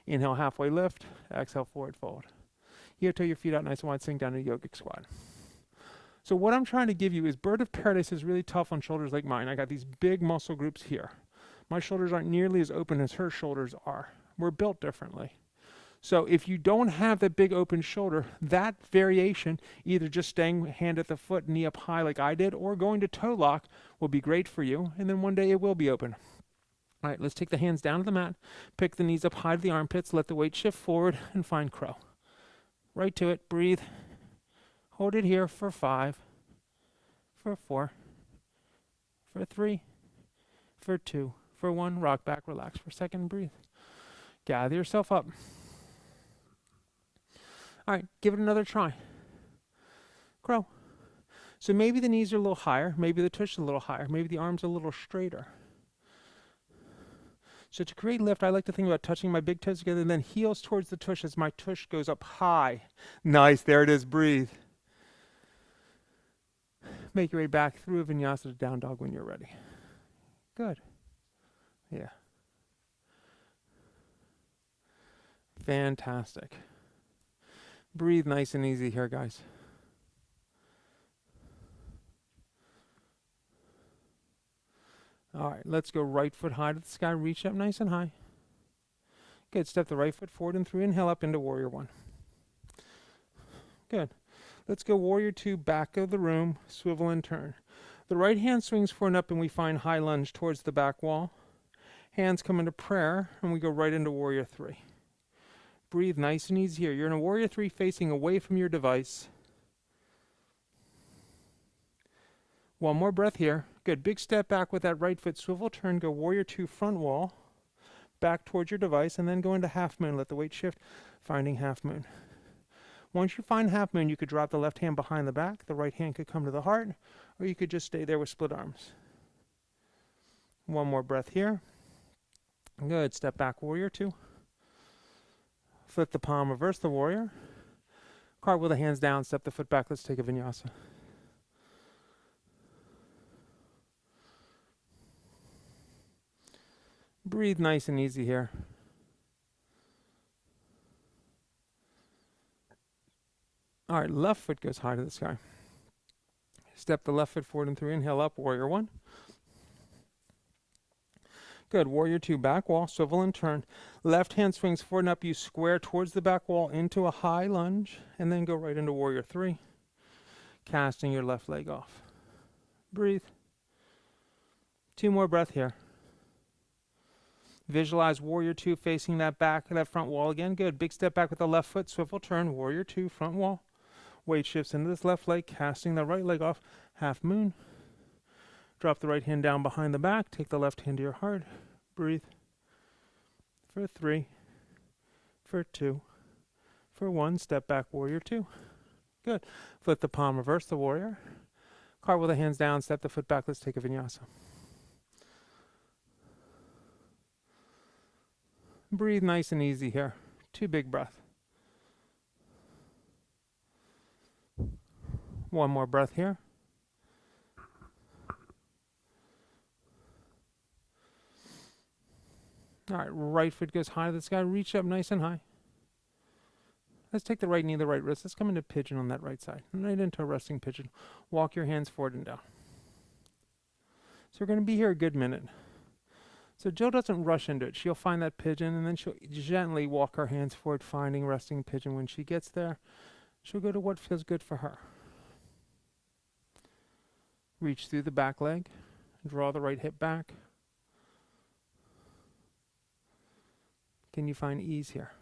Inhale, halfway lift. Exhale, forward fold. Heel toe your feet out nice and wide. Sink down to yogic squat. So what I'm trying to give you is, bird of paradise is really tough on shoulders like mine. I got these big muscle groups here. My shoulders aren't nearly as open as her shoulders are. We're built differently. So if you don't have that big open shoulder, that variation, either just staying hand at the foot, knee up high like I did, or going to toe lock, will be great for you. And then one day it will be open. All right, let's take the hands down to the mat. Pick the knees up high to the armpits. Let the weight shift forward and find crow. Right to it. Breathe. Hold it here for 5, for 4, for 3, for 2, for 1. Rock back, relax for a second, breathe. Gather yourself up. All right, give it another try. Crow. So maybe the knees are a little higher, maybe the tush is a little higher, maybe the arms are a little straighter. So to create lift, I like to think about touching my big toes together and then heels towards the tush as my tush goes up high. Nice, there it is, breathe. Make your way back through vinyasa to down dog when you're ready. Good. Yeah. Fantastic. Breathe nice and easy here, guys. All right, let's go right foot high to the sky. Reach up nice and high. Good. Step the right foot forward and through. Inhale up into warrior 1. Good. Let's go warrior 2, back of the room, swivel and turn. The right hand swings forward and up, and we find high lunge towards the back wall. Hands come into prayer, and we go right into warrior 3. Breathe nice and easy here. You're in a warrior 3 facing away from your device. 1 more breath here. Good. Big step back with that right foot. Swivel, turn, go warrior 2, front wall, back towards your device, and then go into half moon. Let the weight shift, finding half moon. Once you find half moon, you could drop the left hand behind the back. The right hand could come to the heart, or you could just stay there with split arms. 1 more breath here. Good. Step back, warrior 2. Flip the palm, reverse the warrior. Cartwheel the hands down, step the foot back. Let's take a vinyasa. Breathe nice and easy here. All right, left foot goes high to the sky. Step the left foot forward and through. Inhale up, warrior 1. Good. Warrior 2, back wall, swivel and turn. Left hand swings forward and up. You square towards the back wall into a high lunge, and then go right into warrior 3, casting your left leg off. Breathe. 2 more breath here. Visualize warrior 2 facing that back, that front wall again. Good. Big step back with the left foot, swivel, turn, warrior 2, front wall. Weight shifts into this left leg, casting the right leg off, half moon. Drop the right hand down behind the back. Take the left hand to your heart. Breathe. For 3, for 2, for 1. Step back, warrior 2. Good. Flip the palm, reverse the warrior. Cartwheel the hands down, step the foot back. Let's take a vinyasa. Breathe nice and easy here. 2 big breaths. 1 more breath here. All right, right foot goes high to the sky. Reach up nice and high. Let's take the right knee, the right wrist. Let's come into pigeon on that right side. Right into a resting pigeon. Walk your hands forward and down. So we're going to be here a good minute. So Jill doesn't rush into it. She'll find that pigeon, and then she'll gently walk her hands forward, finding resting pigeon. When she gets there, she'll go to what feels good for her. Reach through the back leg. Draw the right hip back. Can you find ease here?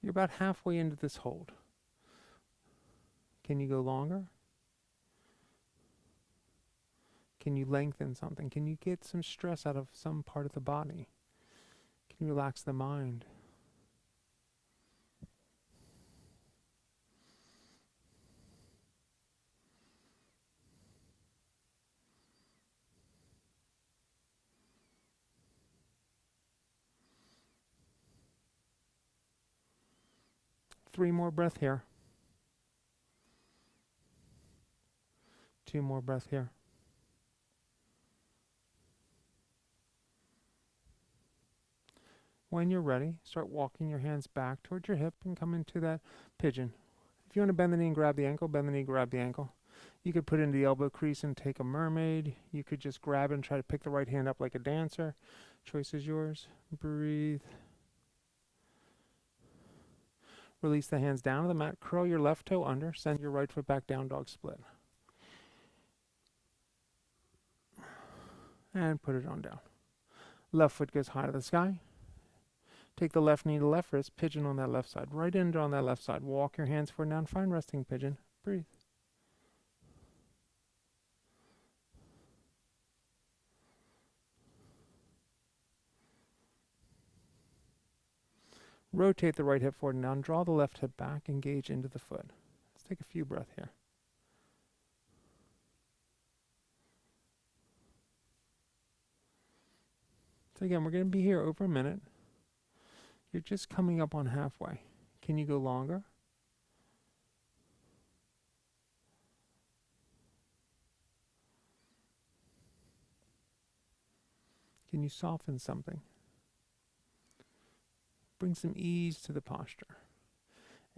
You're about halfway into this hold. Can you go longer? Can you lengthen something? Can you get some stress out of some part of the body? Can you relax the mind? Three more breaths here. 2 more breaths here. When you're ready, start walking your hands back towards your hip and come into that pigeon. If you want to bend the knee and grab the ankle, bend the knee, grab the ankle. You could put it into the elbow crease and take a mermaid. You could just grab it and try to pick the right hand up like a dancer. Choice is yours. Breathe. Release the hands down to the mat. Curl your left toe under. Send your right foot back down, dog split. And put it on down. Left foot goes high to the sky. Take the left knee to left wrist, pigeon on that left side. Right end on that left side. Walk your hands forward and down. Find resting pigeon. Breathe. Rotate the right hip forward and down. Draw the left hip back. Engage into the foot. Let's take a few breaths here. So again, we're going to be here over a minute. You're just coming up on halfway. Can you go longer? Can you soften something? Bring some ease to the posture.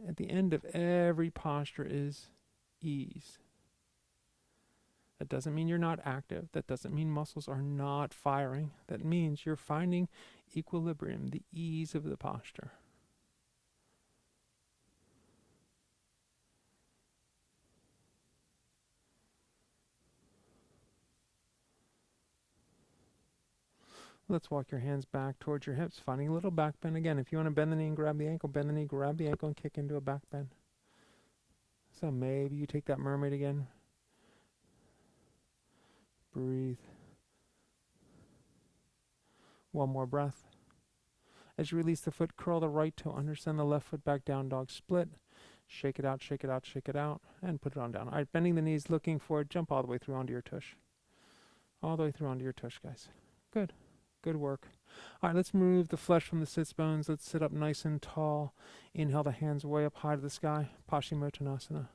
At the end of every posture is ease. That doesn't mean you're not active. That doesn't mean muscles are not firing. That means you're finding equilibrium, the ease of the posture. Let's walk your hands back towards your hips, finding a little back bend again. If you want to bend the knee and grab the ankle, bend the knee, grab the ankle, and kick into a back bend. So maybe you take that mermaid again. Breathe. 1 more breath. As you release the foot, curl the right toe under, send the left foot back down, dog split. Shake it out, shake it out, shake it out, and put it on down. All right, bending the knees, looking forward, jump all the way through onto your tush. All the way through onto your tush, guys. Good. Good work. All right, let's move the flesh from the sits bones. Let's sit up nice and tall. Inhale the hands way up high to the sky. Paschimottanasana.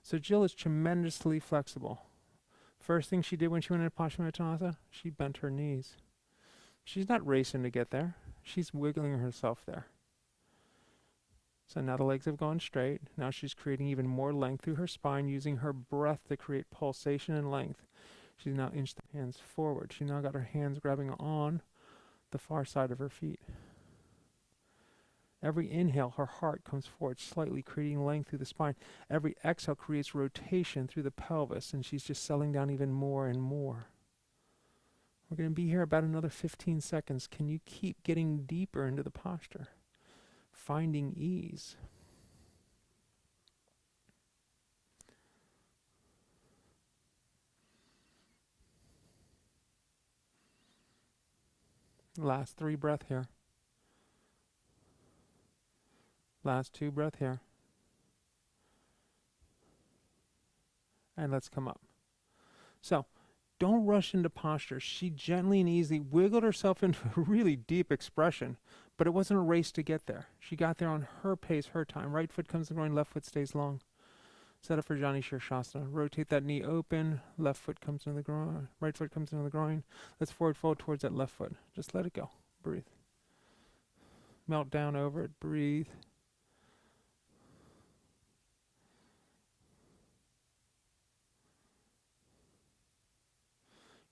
So Jill is tremendously flexible. First thing she did when she went into Paschimottanasana, she bent her knees. She's not racing to get there. She's wiggling herself there. So now the legs have gone straight. Now she's creating even more length through her spine, using her breath to create pulsation and length. She's now inched the hands forward. She now got her hands grabbing on the far side of her feet. Every inhale, her heart comes forward slightly, creating length through the spine. Every exhale creates rotation through the pelvis, and she's just settling down even more and more. We're going to be here about another 15 seconds. Can you keep getting deeper into the posture? Finding ease. Last 3 breaths here. Last 2 breath here. And let's come up. So, don't rush into posture. She gently and easily wiggled herself into a really deep expression, but it wasn't a race to get there. She got there on her pace, her time. Right foot comes to the groin, left foot stays long. Set up for Jani Shirshasana. Rotate that knee open, left foot comes into the groin, right foot comes into the groin. Let's forward fold towards that left foot. Just let it go. Breathe. Melt down over it. Breathe.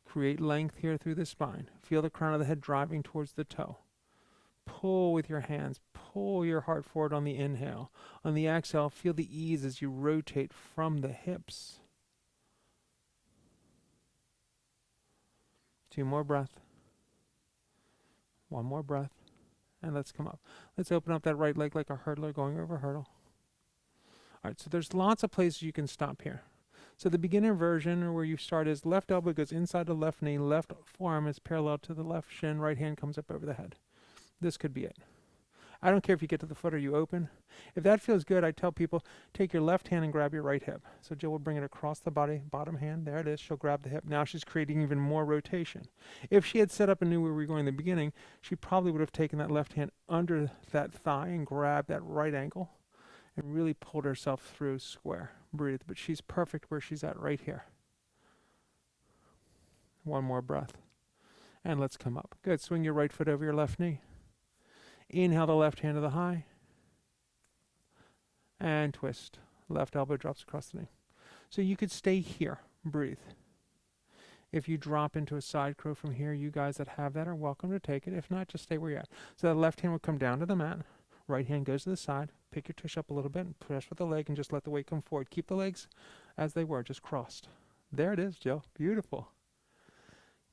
Create length here through the spine. Feel the crown of the head driving towards the toe. Pull with your hands. Pull your heart forward on the inhale. On the exhale, feel the ease as you rotate from the hips. 2 more breath. 1 more breath. And let's come up. Let's open up that right leg like a hurdler going over a hurdle. All right, so there's lots of places you can stop here. So the beginner version, or where you start, is left elbow goes inside the left knee, left forearm is parallel to the left shin, right hand comes up over the head. This could be it. I don't care if you get to the foot or you open. If that feels good, I tell people, take your left hand and grab your right hip. So Jill will bring it across the body, bottom hand, there it is, she'll grab the hip. Now she's creating even more rotation. If she had set up and knew where we were going in the beginning, she probably would have taken that left hand under that thigh and grabbed that right ankle and really pulled herself through square. Breathe, but she's perfect where she's at right here. 1 more breath. And let's come up. Good, swing your right foot over your left knee. Inhale the left hand to the high. And twist. Left elbow drops across the knee. So you could stay here. Breathe. If you drop into a side crow from here, you guys that have that are welcome to take it. If not, just stay where you're at. So the left hand will come down to the mat. Right hand goes to the side. Pick your tush up a little bit and press with the leg and just let the weight come forward. Keep the legs as they were, just crossed. There it is, Jill. Beautiful.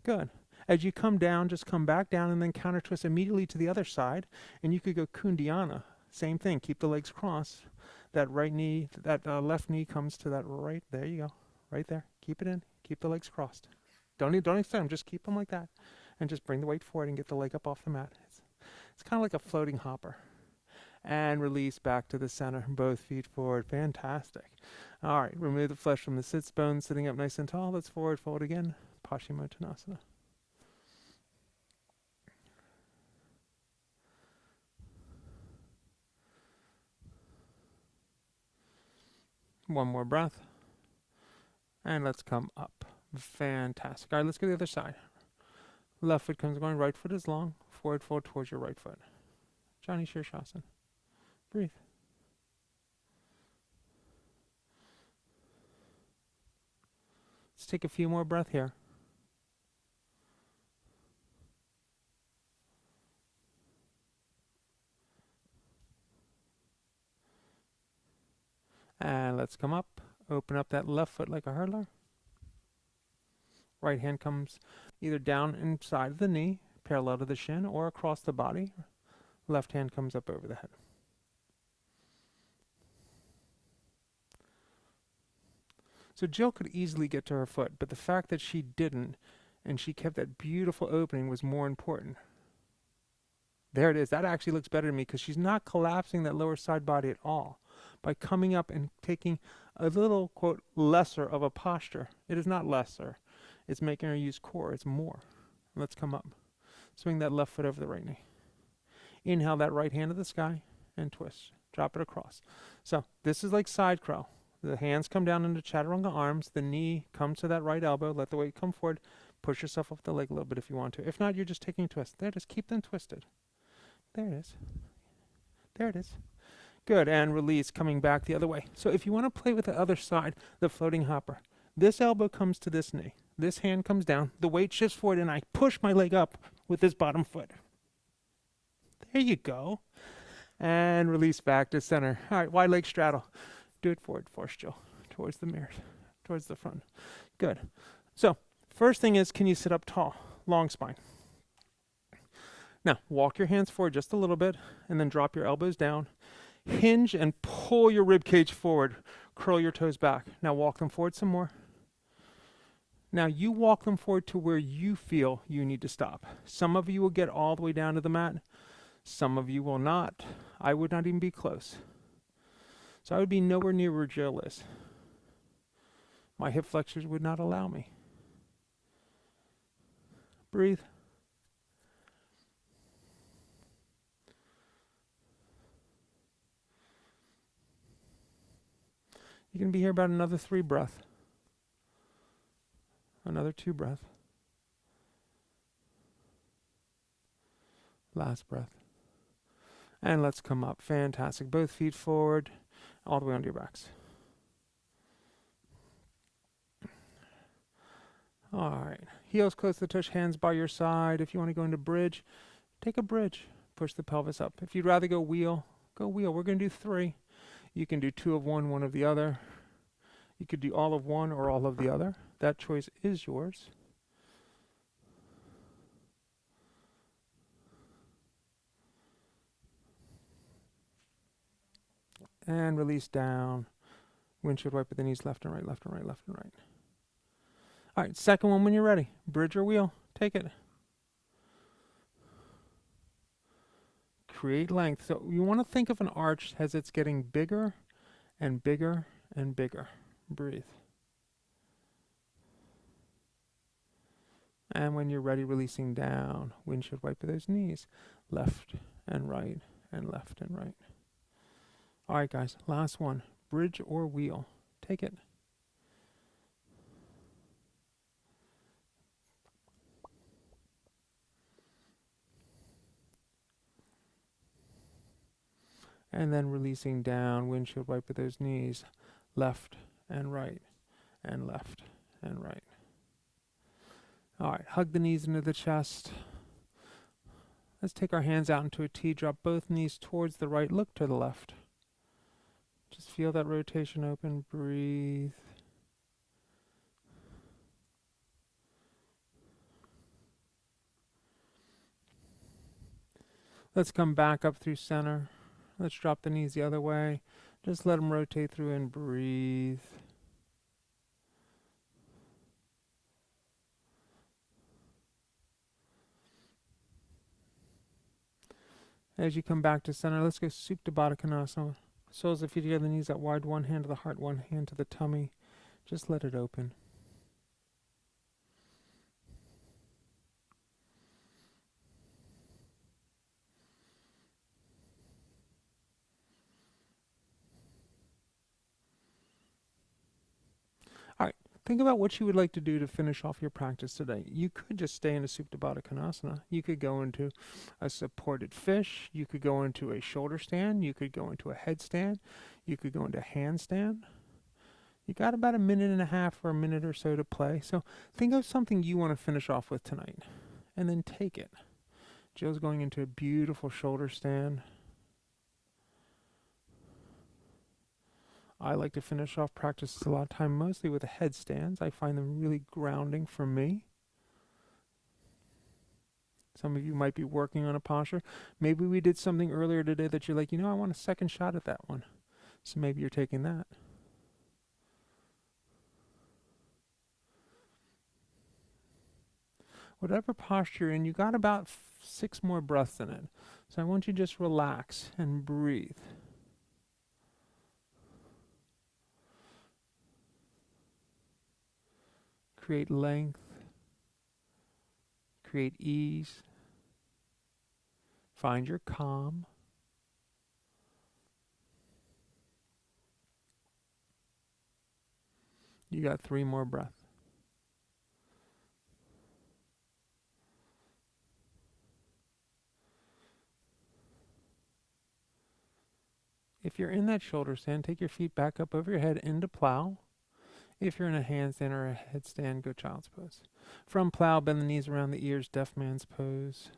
Good. As you come down, just come back down and then counter twist immediately to the other side. And you could go Kundiana. Same thing. Keep the legs crossed. That right knee, that left knee comes to that right. There you go. Right there. Keep it in. Keep the legs crossed. Don't extend them. Just keep them like that. And just bring the weight forward and get the leg up off the mat. It's kind of like a floating hopper. And release back to the center. Both feet forward. Fantastic. All right. Remove the flesh from the sits bones. Sitting up nice and tall. Let's forward fold again. Paschimottanasana. One more breath. And let's come up. Fantastic. All right, let's go to the other side. Left foot comes going, right foot is long. Forward fold towards your right foot. Jani Shirshasana. Breathe. Let's take a few more breaths here. And let's come up. Open up that left foot like a hurdler. Right hand comes either down inside of the knee, parallel to the shin, or across the body. Left hand comes up over the head. So Jill could easily get to her foot, but the fact that she didn't, and she kept that beautiful opening, was more important. There it is. That actually looks better to me because she's not collapsing that lower side body at all. By coming up and taking a little, quote, lesser of a posture. It is not lesser. It's making her use core. It's more. Let's come up. Swing that left foot over the right knee. Inhale that right hand to the sky and twist. Drop it across. So this is like side crow. The hands come down into chaturanga arms. The knee comes to that right elbow. Let the weight come forward. Push yourself up the leg a little bit if you want to. If not, you're just taking a twist. There it is. Keep them twisted. There it is. There it is. Good, and release, coming back the other way. So if you want to play with the other side, the floating hopper, this elbow comes to this knee. This hand comes down. The weight shifts forward, and I push my leg up with this bottom foot. There you go. And release back to center. All right, wide leg straddle. Do it forward first, Jill. Towards the mirror, towards the front. Good. So first thing is, can you sit up tall? Long spine. Now, walk your hands forward just a little bit, and then drop your elbows down. Hinge and pull your rib cage forward. Curl your toes back. Now walk them forward some more. Now you walk them forward to where you feel you need to stop. Some of you will get all the way down to the mat. Some of you will not. I would not even be close. So I would be nowhere near where Jill is. My hip flexors would not allow me. Breathe. You can be here about another 3 breaths. Another 2 breaths. Last breath. And let's come up. Fantastic. Both feet forward, all the way onto your backs. All right. Heels close to the tush, hands by your side. If you want to go into bridge, take a bridge. Push the pelvis up. If you'd rather go wheel, go wheel. We're going to do 3. You can do 2 of one, 1 of the other. You could do all of one or all of the other. That choice is yours. And release down. Windshield wiper the knees left and right, left and right, left and right. All right, second one when you're ready. Bridge or wheel. Take it. Create length. So you want to think of an arch as it's getting bigger and bigger and bigger. Breathe. And when you're ready, releasing down. Windshield wiper those knees. Left and right and left and right. All right, guys, last one. Bridge or wheel. Take it. And then releasing down, windshield wiper those knees. Left and right and left and right. All right, hug the knees into the chest. Let's take our hands out into a T. Drop both knees towards the right. Look to the left. Just feel that rotation open. Breathe. Let's come back up through center. Let's drop the knees the other way. Just let them rotate through and breathe. As you come back to center, let's go Supta Baddha Konasana. Soles of feet together, knees out wide, one hand to the heart, one hand to the tummy. Just let it open. All right, think about what you would like to do to finish off your practice today. You could just stay in a Supta Baddha Konasana. You could go into a supported fish. You could go into a shoulder stand. You could go into a headstand. You could go into a handstand. You got about 1.5 minutes or a minute or so to play. So think of something you want to finish off with tonight, and then take it. Jill's going into a beautiful shoulder stand. I like to finish off practices a lot of time, mostly with the headstands. I find them really grounding for me. Some of you might be working on a posture. Maybe we did something earlier today that you're like, I want a second shot at that one. So maybe you're taking that. Whatever posture you're in, you got about 6 more breaths in it. So I want you to just relax and breathe. Create length. Create ease. Find your calm. You got 3 more breaths. If you're in that shoulder stand, take your feet back up over your head into plow. If you're in a handstand or a headstand, go child's pose. From plow, bend the knees around the ears, deaf man's pose.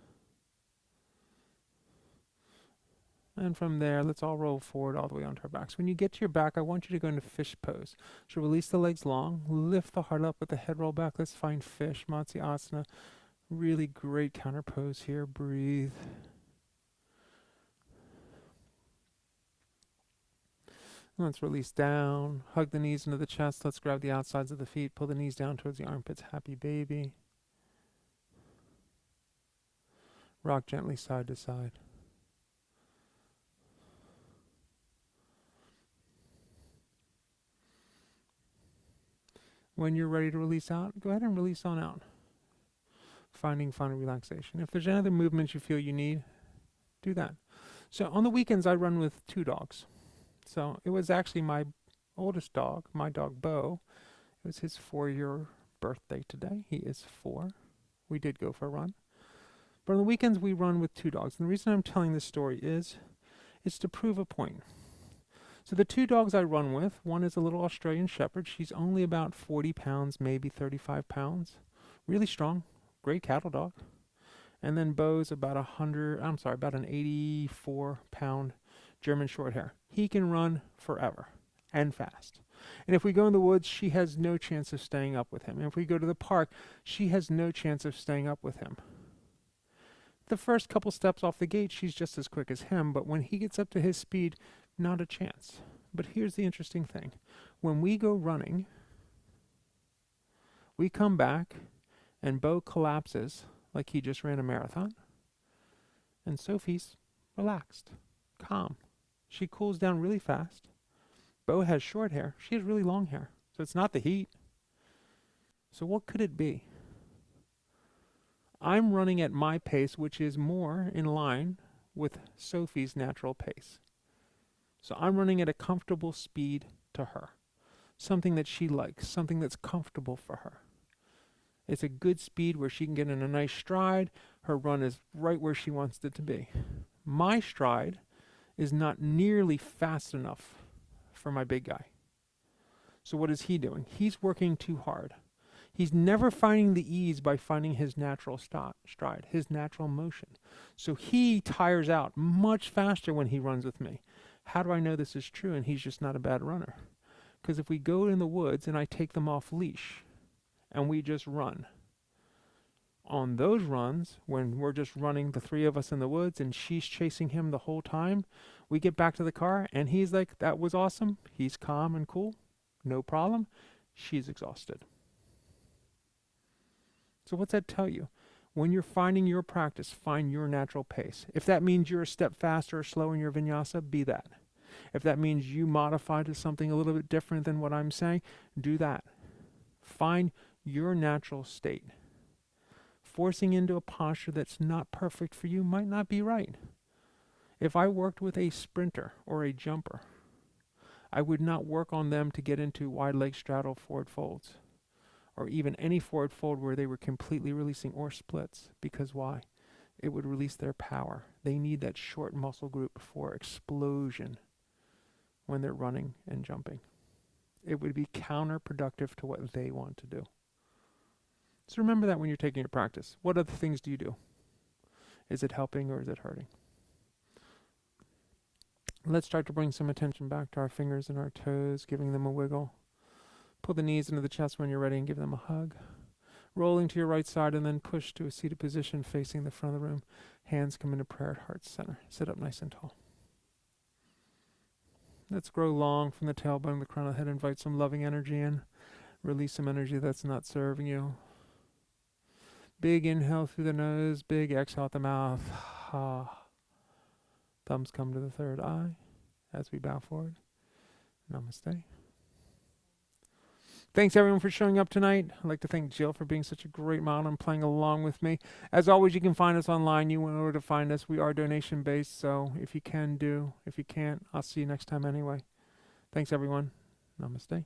And from there, let's all roll forward all the way onto our backs. When you get to your back, I want you to go into fish pose. So release the legs long, lift the heart up with the head roll back. Let's find fish, Matsyasana. Really great counter pose here. Breathe. Let's release down. Hug the knees into the chest. Let's grab the outsides of the feet. Pull the knees down towards the armpits. Happy baby. Rock gently side to side. When you're ready to release out, go ahead and release on out. Finding fun and relaxation. If there's any other movements you feel you need, do that. So on the weekends, I run with 2 dogs. So it was actually my oldest dog, my dog Bo. It was his 4-year birthday today. He is 4. We did go for a run. But on the weekends, we run with 2 dogs. And the reason I'm telling this story is it's to prove a point. So the 2 dogs I run with, one is a little Australian Shepherd. She's only about 40 pounds, maybe 35 pounds. Really strong, great cattle dog. And then Bo's about about an 84-pound German Shorthair. He can run forever and fast. And if we go in the woods, she has no chance of staying up with him. And if we go to the park, she has no chance of staying up with him. The first couple steps off the gate, she's just as quick as him, but when he gets up to his speed, not a chance. But here's the interesting thing. When we go running, we come back, and Bo collapses like he just ran a marathon, and Sophie's relaxed, calm. She cools down really fast. Bo has short hair. She has really long hair. So it's not the heat. So what could it be? I'm running at my pace, which is more in line with Sophie's natural pace. So I'm running at a comfortable speed to her. Something that she likes, something that's comfortable for her. It's a good speed where she can get in a nice stride. Her run is right where she wants it to be. My stride is not nearly fast enough for my big guy. So what is he doing? He's working too hard. He's never finding the ease by finding his natural stride, his natural motion. So he tires out much faster when he runs with me. How do I know this is true and he's just not a bad runner? Because if we go in the woods and I take them off leash and we just run, on those runs, when we're just running the 3 of us in the woods and she's chasing him the whole time, we get back to the car and he's like, that was awesome. He's calm and cool. No problem. She's exhausted. So what's that tell you? When you're finding your practice, find your natural pace. If that means you're a step faster or slow in your vinyasa, be that. If that means you modify to something a little bit different than what I'm saying, do that. Find your natural state. Forcing into a posture that's not perfect for you might not be right. If I worked with a sprinter or a jumper, I would not work on them to get into wide leg straddle forward folds, or even any forward fold where they were completely releasing or splits. Because why? It would release their power. They need that short muscle group for explosion when they're running and jumping. It would be counterproductive to what they want to do. So remember that when you're taking your practice. What other things do you do? Is it helping or is it hurting? Let's start to bring some attention back to our fingers and our toes, giving them a wiggle. Pull the knees into the chest when you're ready and give them a hug. Rolling to your right side and then push to a seated position facing the front of the room. Hands come into prayer at heart center. Sit up nice and tall. Let's grow long from the tailbone to the crown of the head. Invite some loving energy in. Release some energy that's not serving you. Big inhale through the nose. Big exhale out the mouth. Thumbs come to the third eye as we bow forward. Namaste. Thanks everyone for showing up tonight. I'd like to thank Jill for being such a great model and playing along with me. As always, you can find us online. You know where to find us. We are donation based, so if you can do, if you can't, I'll see you next time anyway. Thanks everyone. Namaste.